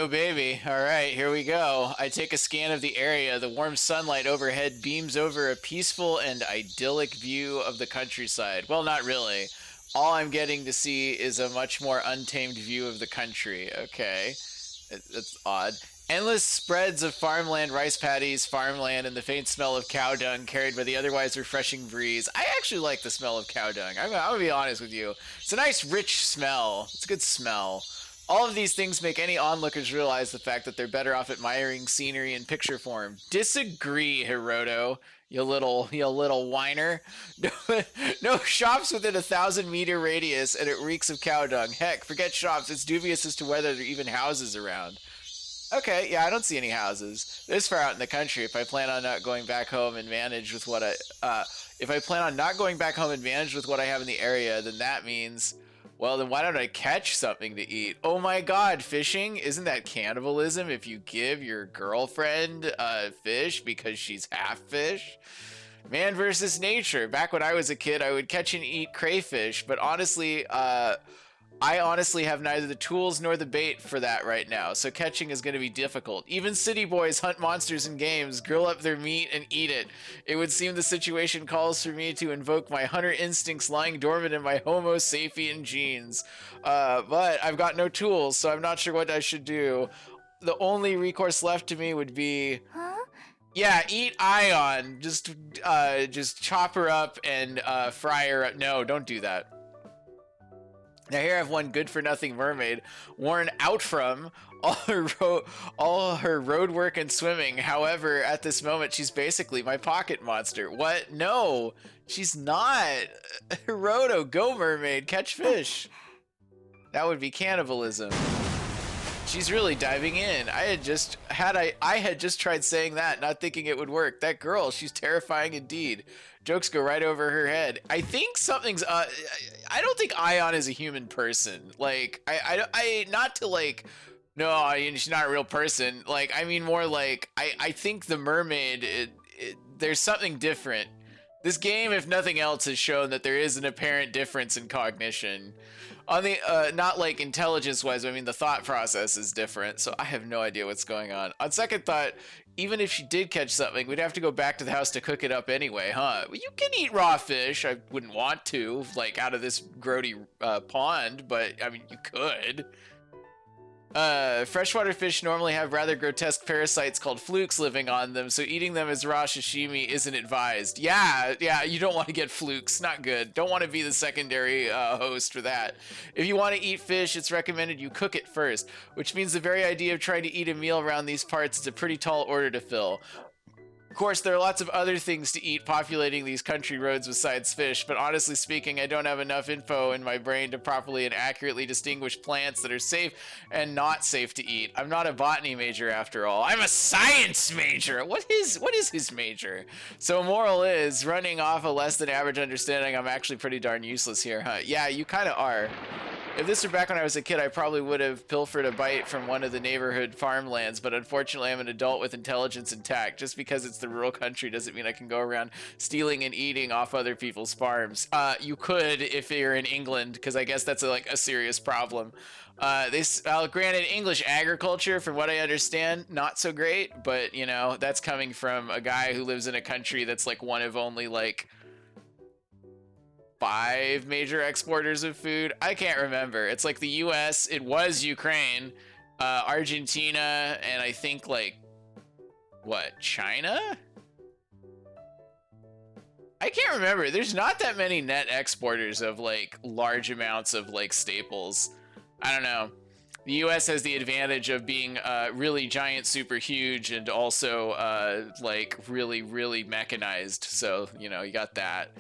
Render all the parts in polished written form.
oh baby. All right, here we go. I take a scan of the area. The warm sunlight overhead beams over a peaceful and idyllic view of the countryside. Well, not really. All I'm getting to see is a much more untamed view of the country. Okay, that's odd. Endless spreads of farmland, rice paddies, farmland, and the faint smell of cow dung carried by the otherwise refreshing breeze. I actually like the smell of cow dung. I'm gonna be honest with you. It's a nice, rich smell. It's a good smell. All of these things make any onlookers realize the fact that they're better off admiring scenery in picture form. Disagree, Hiroto. You little whiner. No, no shops within 1,000-meter radius, and it reeks of cow dung. Heck, forget shops. It's dubious as to whether there are even houses around. Okay, yeah, I don't see any houses. This far out in the country, if I plan on not going back home and manage with what if I plan on not going back home and manage with what I have in the area, then that means, well, then why don't I catch something to eat? Oh my God, fishing? Isn't that cannibalism if you give your girlfriend fish because she's half fish? Man versus nature. Back when I was a kid, I would catch and eat crayfish, but honestly, I honestly have neither the tools nor the bait for that right now, so catching is going to be difficult. Even city boys hunt monsters in games, grill up their meat, and eat it. It would seem the situation calls for me to invoke my hunter instincts lying dormant in my Homo sapien genes. But I've got no tools, so I'm not sure what I should do. The only recourse left to me would be... Huh? Yeah, eat Ion. Just chop her up and fry her up. No, don't do that. Now here I have one good-for-nothing mermaid, worn out from all her road work and swimming. However, at this moment, she's basically my pocket monster. What? No, she's not. Hiroto, go mermaid, catch fish. That would be cannibalism. She's really diving in. I had just tried saying that, not thinking it would work. That girl, she's terrifying indeed. Jokes go right over her head. I think something's I don't think Ion is a human person. Like I not to like no, I mean, she's not a real person. Like I mean more like I think the mermaid there's something different. This game, if nothing else, has shown that there is an apparent difference in cognition. On the not like intelligence wise, I mean the thought process is different, so I have no idea what's going on. On second thought, even if she did catch something, we'd have to go back to the house to cook it up anyway, huh? Well, you can eat raw fish. I wouldn't want to, like out of this grody pond, but I mean you could. Freshwater fish normally have rather grotesque parasites called flukes living on them, so eating them as raw sashimi isn't advised. Yeah, you don't want to get flukes. Not good. Don't want to be the secondary host for that. If you want to eat fish, it's recommended you cook it first, which means the very idea of trying to eat a meal around these parts is a pretty tall order to fill. Of course, there are lots of other things to eat populating these country roads besides fish, but honestly speaking, I don't have enough info in my brain to properly and accurately distinguish plants that are safe and not safe to eat. I'm not a botany major after all. I'm a science major! What is his major? So moral is, running off a less than average understanding, I'm actually pretty darn useless here, huh? Yeah, you kinda are. If this were back when I was a kid, I probably would have pilfered a bite from one of the neighborhood farmlands, but unfortunately I'm an adult with intelligence intact. Just because it's the rural country doesn't mean I can go around stealing and eating off other people's farms. You could if you're in England, because I guess that's like a serious problem. Granted, English agriculture, from what I understand, not so great, but you know, that's coming from a guy who lives in a country that's like one of only like 5 major exporters of food. I can't remember. It's like the US, it was Ukraine, Argentina, and I think like, what, China? I can't remember. There's not that many net exporters of like large amounts of like staples. I don't know. The US has the advantage of being really giant, super huge, and also like really, really mechanized. So, you know, you got that.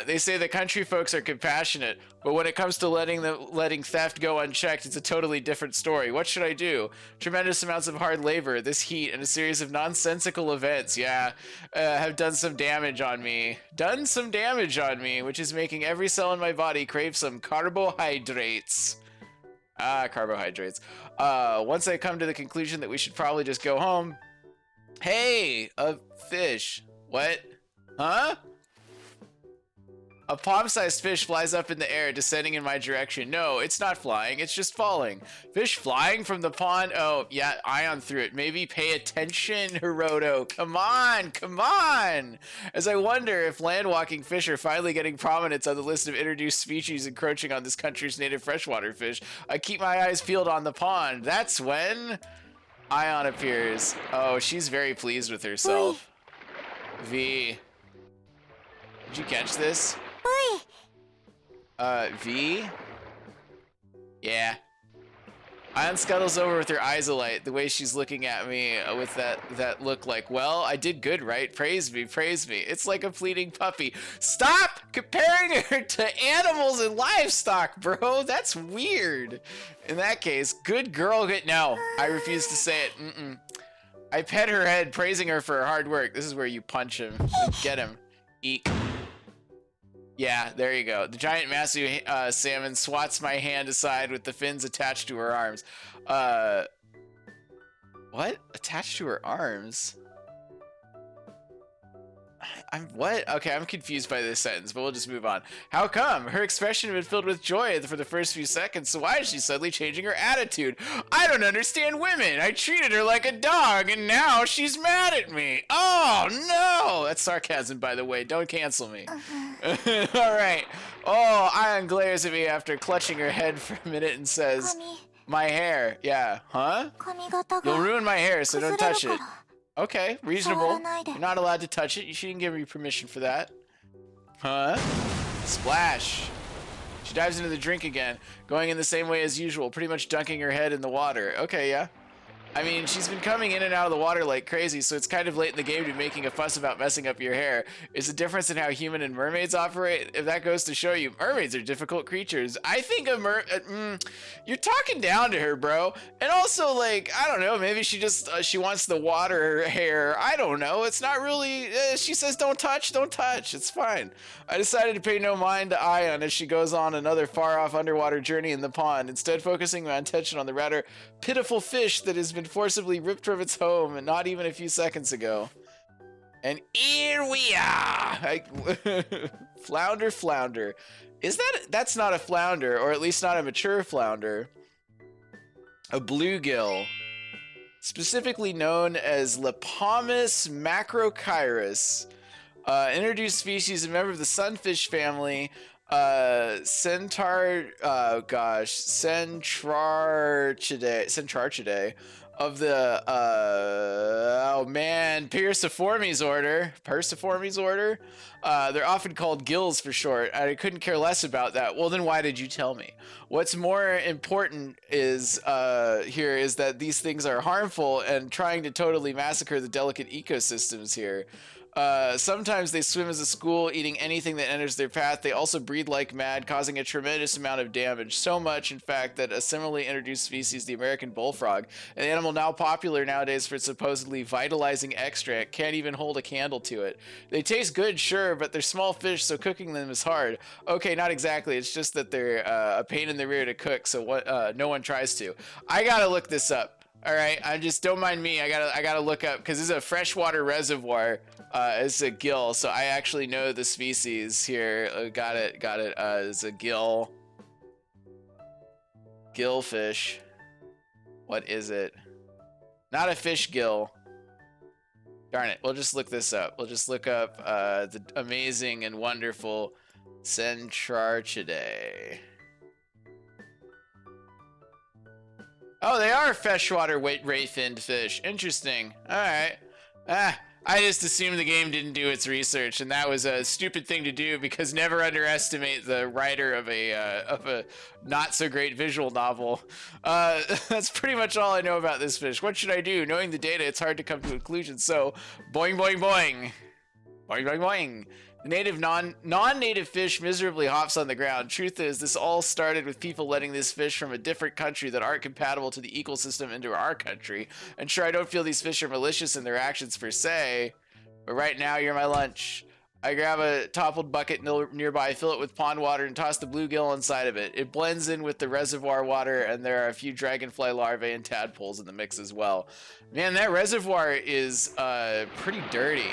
They say the country folks are compassionate, but when it comes to letting theft go unchecked, it's a totally different story. What should I do? Tremendous amounts of hard labor, this heat, and a series of nonsensical events, have done some damage on me. Which is making every cell in my body crave some carbohydrates. Carbohydrates. Once I come to the conclusion that we should probably just go home. Hey, a fish. What? Huh? A palm-sized fish flies up in the air, descending in my direction. No, it's not flying, it's just falling. Fish flying from the pond. Oh, yeah, Ion threw it. Maybe pay attention, Hiroto. Come on, come on! As I wonder if land-walking fish are finally getting prominence on the list of introduced species encroaching on this country's native freshwater fish, I keep my eyes peeled on the pond. That's when Ion appears. Oh, she's very pleased with herself. V. Did you catch this? V? Yeah. Ion scuttles over with her eyes alight, the way she's looking at me with that look like, well, I did good, right? Praise me, praise me. It's like a fleeting puppy. Stop comparing her to animals and livestock, bro. That's weird. In that case, good girl. No, I refuse to say it. I pet her head, praising her for her hard work. This is where you punch him. Get him. Eek. Yeah, there you go. The giant Masu salmon swats my hand aside with the fins attached to her arms. What? Attached to her arms? What? Okay, I'm confused by this sentence, but we'll just move on. How come? Her expression had been filled with joy for the first few seconds, so why is she suddenly changing her attitude? I don't understand women. I treated her like a dog, and now she's mad at me. Oh, no! That's sarcasm, by the way. Don't cancel me. Alright. Oh, Ion glares at me after clutching her head for a minute and says, my hair. Yeah. Huh? You'll ruin my hair, so don't touch it. Okay, reasonable. You're not allowed to touch it. You shouldn't give me permission for that. Huh? Splash. She dives into the drink again, going in the same way as usual, pretty much dunking her head in the water. Okay, yeah. I mean, she's been coming in and out of the water like crazy, so it's kind of late in the game to be making a fuss about messing up your hair. It's a difference in how human and mermaids operate. If that goes to show you, mermaids are difficult creatures. I think you're talking down to her, bro. And also, like, I don't know, maybe she just, she wants the water hair. I don't know. It's not really, she says don't touch, don't touch. It's fine. I decided to pay no mind to Ion as she goes on another far-off underwater journey in the pond, instead focusing my attention on the rather pitiful fish that has been forcibly ripped from its home and not even a few seconds ago. And here we are! Flounder. That's not a flounder, or at least not a mature flounder. A bluegill. Specifically known as Lepomis macrochirus. Introduced species, a member of the sunfish family, Centrarchidae of the Perciformes order. They're often called gills for short. I couldn't care less about that. Well, then why did you tell me? What's more important is here is that these things are harmful and trying to totally massacre the delicate ecosystems here. Sometimes they swim as a school, eating anything that enters their path. They also breed like mad, causing a tremendous amount of damage. So much, in fact, that a similarly introduced species, the American bullfrog, an animal now popular nowadays for its supposedly vitalizing extract, can't even hold a candle to it. They taste good, sure, but they're small fish, so cooking them is hard. Okay, not exactly. It's just that they're a pain in the rear to cook, so no one tries to. I gotta look this up. All right, don't mind me. I gotta look up because this is a freshwater reservoir. It's a gill, so I actually know the species here. Got it. It's a gillfish. What is it? Not a fish gill. Darn it. We'll just look this up. We'll just look up the amazing and wonderful Centrarchidae. Oh, they are freshwater ray-finned fish. Interesting. All right. I just assumed the game didn't do its research, and that was a stupid thing to do because never underestimate the writer of a not so great visual novel. That's pretty much all I know about this fish. What should I do? Knowing the data, it's hard to come to conclusions. So, boing, boing, boing, boing, boing, boing. The native non-native fish miserably hops on the ground. Truth is, this all started with people letting this fish from a different country that aren't compatible to the ecosystem into our country. And sure, I don't feel these fish are malicious in their actions per se, but right now you're my lunch. I grab a toppled bucket nearby, fill it with pond water, and toss the bluegill inside of it. It blends in with the reservoir water, and there are a few dragonfly larvae and tadpoles in the mix as well. Man, that reservoir is pretty dirty.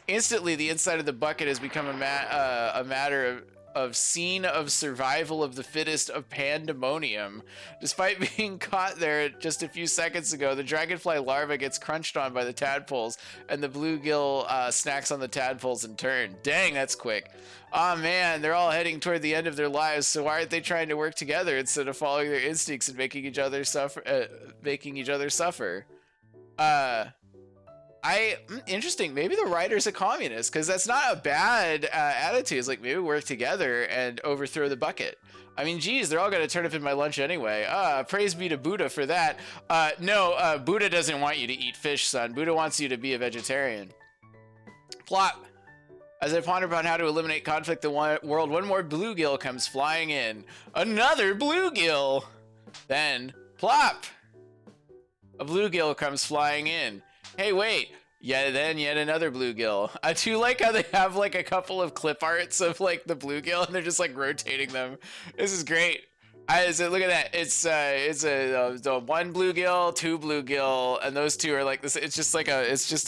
Instantly, the inside of the bucket has become a matter of scene of survival of the fittest of pandemonium. Despite being caught there just a few seconds ago, the dragonfly larva gets crunched on by the tadpoles, and the bluegill snacks on the tadpoles in turn. Dang, that's quick. Aw, man, they're all heading toward the end of their lives, so why aren't they trying to work together instead of following their instincts and making each other suffer? Interesting. Maybe the writer's a communist, because that's not a bad attitude. It's like, maybe work together and overthrow the bucket. I mean, geez, they're all going to turn up in my lunch anyway. Praise be to Buddha for that. No, Buddha doesn't want you to eat fish, son. Buddha wants you to be a vegetarian. Plop. As I ponder upon how to eliminate conflict in the world, one more bluegill comes flying in. Another bluegill! Then, plop! A bluegill comes flying in. Hey, wait. Yeah, then yet another bluegill. I do like how they have like a couple of clip arts of like the bluegill and they're just like rotating them. This is great. Look at that. It's the one bluegill, two bluegill, and those two are like this. It's just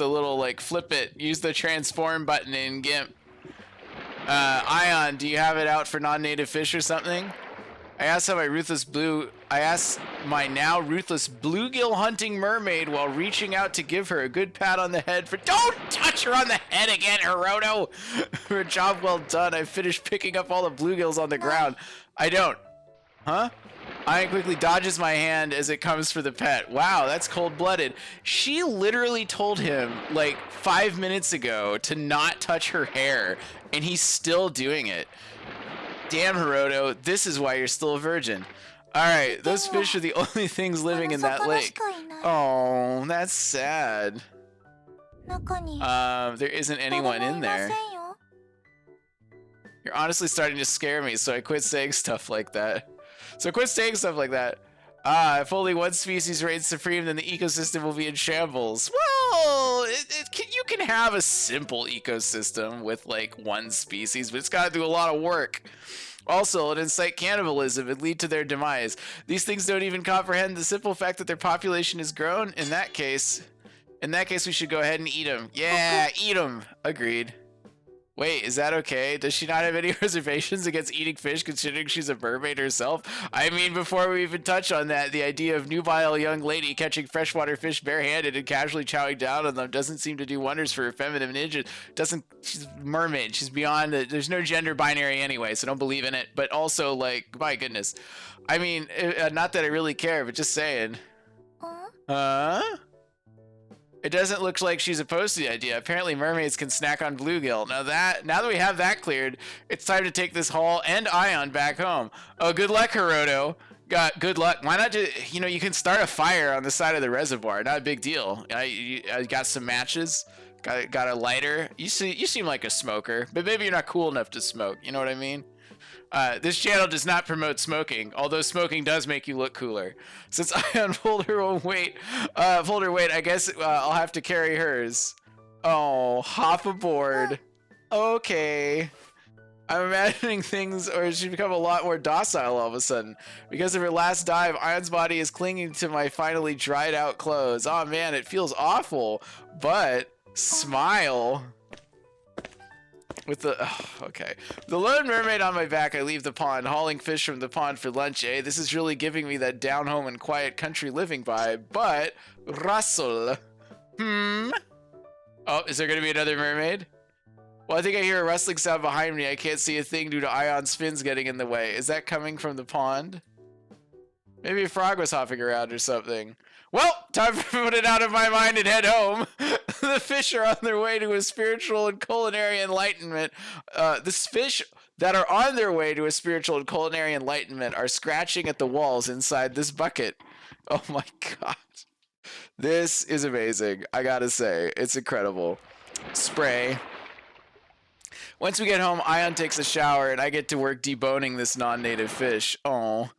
a little like flip it. Use the transform button in GIMP. Ion, do you have it out for non-native fish or something? I asked my now ruthless bluegill hunting mermaid while reaching out to give her a good pat on the head for— Don't touch her on the head again, Hiroto! For a job well done, I finished picking up all the bluegills on the ground. I don't. Huh? Ian quickly dodges my hand as it comes for the pet. Wow, that's cold-blooded. She literally told him, like, 5 minutes ago to not touch her hair, and he's still doing it. Damn, Hiroto, this is why you're still a virgin. Alright, those fish are the only things living in that lake. Oh, that's sad. There isn't anyone in there. You're honestly starting to scare me, so I quit saying stuff like that. If only one species reigns supreme, then the ecosystem will be in shambles. Well, you can have a simple ecosystem with, like, one species, but it's got to do a lot of work. Also, it'll incite cannibalism and lead to their demise. These things don't even comprehend the simple fact that their population has grown. In that case, we should go ahead and eat them. Yeah, eat them. Agreed. Wait, is that okay? Does she not have any reservations against eating fish, considering she's a mermaid herself? I mean, before we even touch on that, the idea of nubile young lady catching freshwater fish barehanded and casually chowing down on them doesn't seem to do wonders for her feminine image. She's a mermaid. She's beyond there's no gender binary anyway, so don't believe in it. But also, like, my goodness. I mean, not that I really care, but just saying. Huh? It doesn't look like she's opposed to the idea. Apparently mermaids can snack on bluegill. Now that we have that cleared, it's time to take this haul and Ion back home. Oh, good luck, Hiroto. Good luck. Why not just, you can start a fire on the side of the reservoir. Not a big deal. I got some matches. Got a lighter. You seem like a smoker, but maybe you're not cool enough to smoke. You know what I mean? This channel does not promote smoking, although smoking does make you look cooler. Since Ion pulled her weight, I guess I'll have to carry hers. Oh, hop aboard. Okay. I'm imagining things, or she's become a lot more docile all of a sudden. Because of her last dive, Ion's body is clinging to my finally dried out clothes. Oh man, it feels awful, but smile. With the— okay. The lone mermaid on my back, I leave the pond, hauling fish from the pond for lunch, eh? This is really giving me that down home and quiet country living vibe, but Russell. Oh, is there gonna be another mermaid? Well, I think I hear a rustling sound behind me. I can't see a thing due to Ion's fins getting in the way. Is that coming from the pond? Maybe a frog was hopping around or something. Well, time to put it out of my mind and head home. The fish are on their way to a spiritual and culinary enlightenment. The fish that are on their way to a spiritual and culinary enlightenment are scratching at the walls inside this bucket. Oh my god. This is amazing. I gotta say, it's incredible. Spray. Once we get home, Ion takes a shower and I get to work deboning this non-native fish. Oh.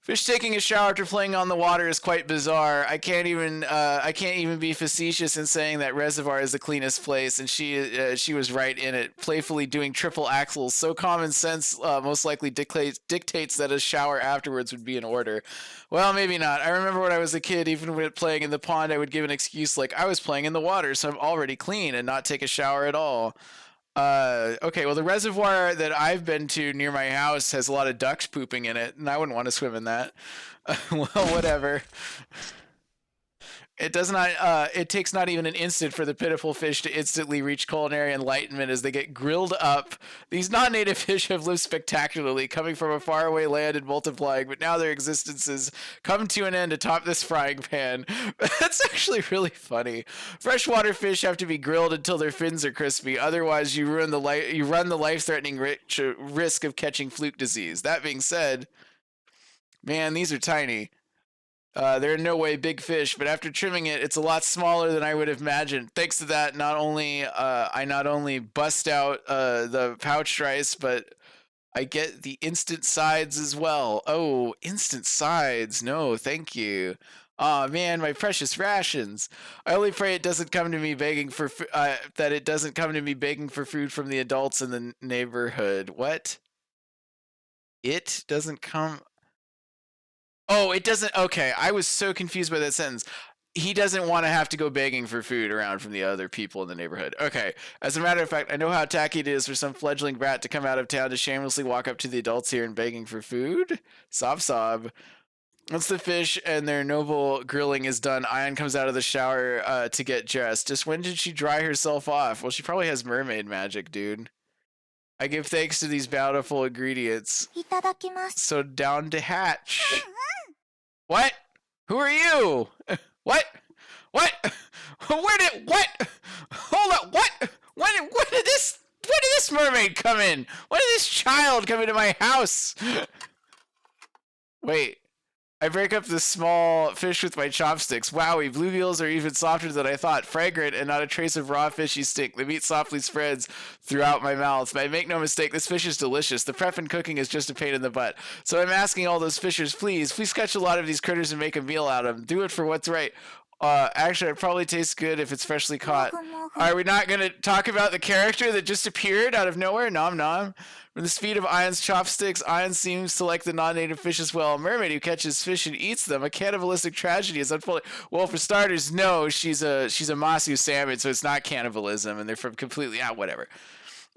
Fish taking a shower after playing on the water is quite bizarre. I can't even be facetious in saying that reservoir is the cleanest place, and she was right in it. Playfully doing triple axles, so common sense most likely dictates that a shower afterwards would be in order. Well, maybe not. I remember when I was a kid, even when playing in the pond, I would give an excuse like I was playing in the water, so I'm already clean, and not take a shower at all. Okay, well, the reservoir that I've been to near my house has a lot of ducks pooping in it, and I wouldn't want to swim in that. Well, whatever. It does not. It takes not even an instant for the pitiful fish to instantly reach culinary enlightenment as they get grilled up. These non-native fish have lived spectacularly, coming from a faraway land and multiplying, but now their existences come to an end atop this frying pan. That's actually really funny. Freshwater fish have to be grilled until their fins are crispy. Otherwise, you run the life-threatening risk of catching fluke disease. That being said, man, these are tiny. They're in no way big fish, but after trimming it, it's a lot smaller than I would have imagined. Thanks to that, I not only bust out the pouch rice, but I get the instant sides as well. Oh, instant sides. No, thank you. Aw, man, my precious rations. I only pray it doesn't come to me begging for that it doesn't come to me begging for food from the adults in the neighborhood. What? It doesn't come. Oh, it doesn't. Okay, I was so confused by that sentence. He doesn't want to have to go begging for food around from the other people in the neighborhood. Okay. As a matter of fact, I know how tacky it is for some fledgling brat to come out of town to shamelessly walk up to the adults here and begging for food. Sob sob. Once the fish and their noble grilling is done, Ayan comes out of the shower to get dressed. Just when did she dry herself off? Well, she probably has mermaid magic, dude. I give thanks to these bountiful ingredients. So down to hatch. What? Who are you? What? What? What? Hold up, what? When did this mermaid come in? When did this child come into my house? Wait. I break up the small fish with my chopsticks. Wowie, bluegills are even softer than I thought. Fragrant and not a trace of raw fishy stink. The meat softly spreads throughout my mouth. But I make no mistake, this fish is delicious. The prep and cooking is just a pain in the butt. So I'm asking all those fishers, please catch a lot of these critters and make a meal out of them. Do it for what's right. Actually, it probably tastes good if it's freshly caught. Are we not going to talk about the character that just appeared out of nowhere? Nom nom. With the speed of Ayan's chopsticks, Ayan seems to like the non-native fish as well. A mermaid who catches fish and eats them. A cannibalistic tragedy is unfolding. Well, for starters, no, she's a Masu salmon, so it's not cannibalism, and they're from completely whatever.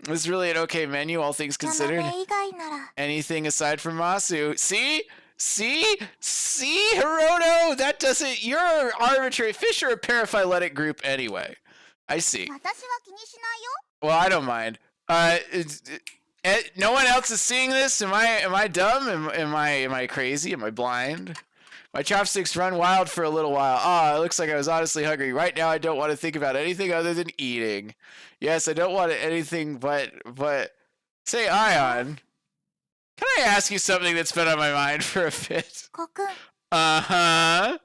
It's really an okay menu, all things considered. Anything aside from Masu. See, Hiroto? That doesn't. You're an arbitrary fish or a paraphyletic group anyway. I see. Well, I don't mind. No one else is seeing this. Am I dumb? Am I crazy? Am I blind? My chopsticks run wild for a little while. It looks like I was honestly hungry. Right now, I don't want to think about anything other than eating. Yes, I don't want anything but say, Ayan. Can I ask you something that's been on my mind for a bit? Uh-huh.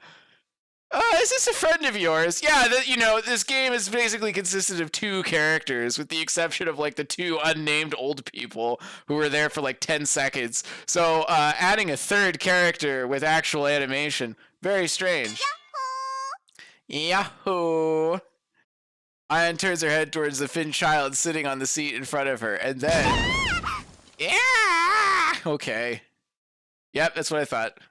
Is this a friend of yours? Yeah, this game is basically consisted of two characters, with the exception of, like, the two unnamed old people who were there for, like, 10 seconds. So, adding a third character with actual animation, very strange. Yahoo! Ayan turns her head towards the Finn child sitting on the seat in front of her, and then... Yeah! Okay. Yep, that's what I thought.